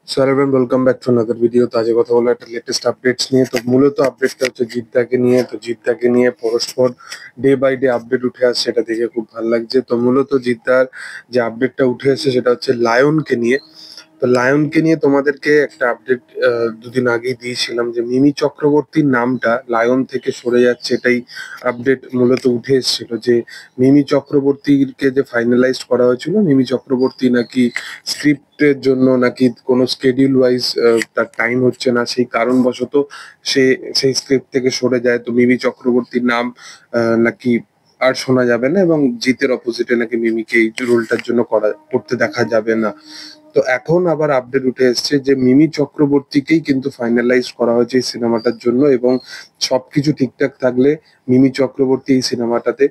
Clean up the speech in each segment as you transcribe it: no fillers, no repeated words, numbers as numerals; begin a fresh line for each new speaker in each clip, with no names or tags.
So everyone welcome back to another video. তো আজকে কথা বলা একটা লেটেস্ট আপডেটস নিয়ে। তো মূলত আপডেটটা হচ্ছে জিদ্দাকে নিয়ে। তো জিদ্দাকে নিয়ে পরস্পর ডে বাই ডে আপডেট উঠে আসছে, সেটা দেখে খুব ভালো লাগছে। তো মূলত জিদ্দার যে আপডেটটা উঠে এসেছে সেটা হচ্ছে লায়নকে নিয়ে। তো লায়নকে নিয়ে তোমাদেরকে একটা আপডেট দুদিন আগেই দিয়েছিলাম যে মিমি চক্রবর্তীর নামটা লায়ন থেকে সরে যাচ্ছে, এটাই আপডেট মূলত উঠে এসেছিল যে মিমি চক্রবর্তীকে যে ফাইনালাইজ করা হয়েছিল, মিমি চক্রবর্তী নাকি স্ক্রিপ্টের জন্য নাকি কোনো স্কেডিউল ওয়াইজ তার টাইম হচ্ছে না, সেই কারণবশত সে সেই স্ক্রিপ্ট থেকে সরে যায়। তো মিমি চক্রবর্তীর নাম নাকি আর শোনা যাবে না, এবং জিতের অপোজিটে নাকি মিমিকে এই রোলটার জন্য করতে দেখা যাবে না। তো এখন আবার আপডেট উঠে এসেছে যে মিমি চক্রবর্তীকেই কিন্তু ফাইনালাইজ করা হয়েছে এই সিনেমাটার জন্য, এবং সবকিছু ঠিকঠাক থাকলে মিমি চক্রবর্তী এই সিনেমাটাতে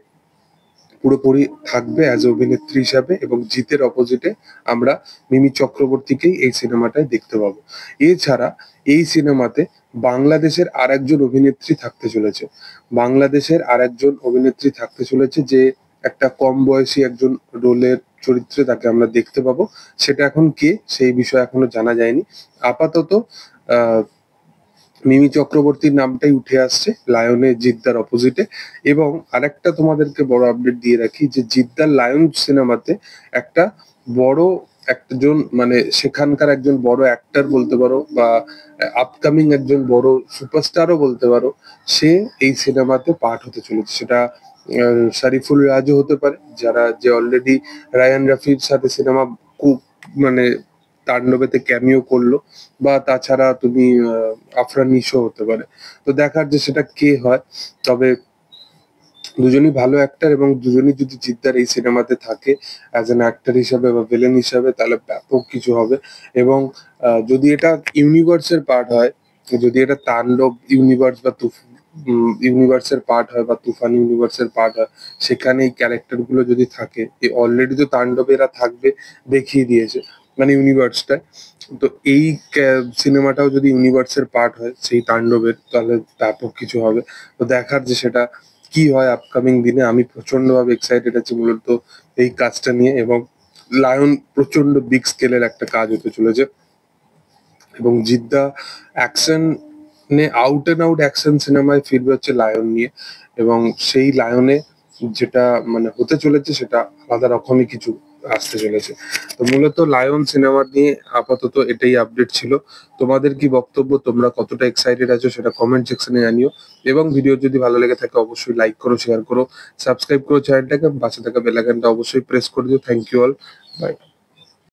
পুরোপুরি থাকবে অ্যাজ অভিনেত্রী হিসাবে, এবং জিতের অপোজিটে আমরা মিমি চক্রবর্তীকেই এই সিনেমাটায় দেখতে পাবো। এছাড়া এই সিনেমাতে বাংলাদেশের আরেকজন অভিনেত্রী থাকতে চলেছে। বাংলাদেশের আরেকজন অভিনেত্রী থাকতে চলেছে, যে একটা কম বয়সী একজন রোলের চরিত্রে তাকে আমরা দেখতে পাবো। সেটা এখন কে সেই বিষয়ে এখনো জানা যায়নি। আপাতত আহ মিমি চক্রবর্তীর নামটাই উঠে আসছে লায়নের জিদ্দার অপোজিটে। এবং আরেকটা তোমাদেরকে বড় আপডেট দিয়ে রাখি যে জিদ্দার লায়ন সিনেমাতে একটা বড় একজন, মানে সেখানকার একজন বড় অ্যাক্টর বলতে পারো, বা আপকামিং একজন বড় সুপারস্টারও বলতে পারো, সে এই সিনেমাতে পার্ট হতে চলেছে। সেটা শারিফুল রাজও হতে পারে, যে অলরেডি রায়ান রাফির সাথে সিনেমা খুব, মানে তাণ্ডবেতে ক্যামিও করলো, বা তাছাড়া তুমি আফরান নিশো হতে পারে। তো দেখার যে সেটা কে হয়। তবে দুজনই ভালো অ্যাক্টর, এবং দুজনই যদি জিদ্দার এই সিনেমাতে থাকে অ্যাজ অ্যান অ্যাক্টর হিসাবে বা ভিলেন হিসাবে, তাহলে ব্যাপক কিছু হবে। এবং যদি এটা ইউনিভার্সের পার্ট হয়, যদি এটা তাণ্ডব ইউনিভার্স বা ইউনিভার্সের পার্ট হয় বা তুফান ইউনিভার্সের পার্ট হয়, সেখানে এই ক্যারেক্টার গুলো যদি থাকে, অলরেডি তো তাণ্ডবেরা থাকবে দেখিয়ে দিয়েছে, মানে ইউনিভার্সটায়। তো এই সিনেমাটাও যদি ইউনিভার্সের পার্ট হয় সেই তাণ্ডবের, তাহলে ব্যাপক কিছু হবে। তো দেখার যে সেটা কি হয় আপকামিং দিনে। আমি প্রচন্ড ভাবে এক্সাইটেড আছি মূলত এই কাজটা নিয়ে, এবং লায়ন প্রচন্ড বিগ স্কেলের একটা কাজ হতে চলেছে। এবং জিদ্দা action out and out action সিনেমায় ফিরবে হচ্ছে লায়ন নিয়ে, এবং সেই লায়নে যেটা মানে হতে চলেছে সেটা আলাদা রকমই কিছু আসতে চলেছে। তো মূলত লায়ন সিনেমা নিয়ে আপাতত এটাই আপডেট ছিল। তোমাদের কি বক্তব্য, তোমরা কতটা এক্সাইটেড আছো সেটা কমেন্ট সেকশনে জানিও। এবং ভিডিও যদি ভালো লেগে থাকে অবশ্যই লাইক করো, শেয়ার করো, সাবস্ক্রাইব করো চ্যানেলটাকে, পাশে থাকা বেল আইকনটা অবশ্যই প্রেস করে দিও। Thank you all, by.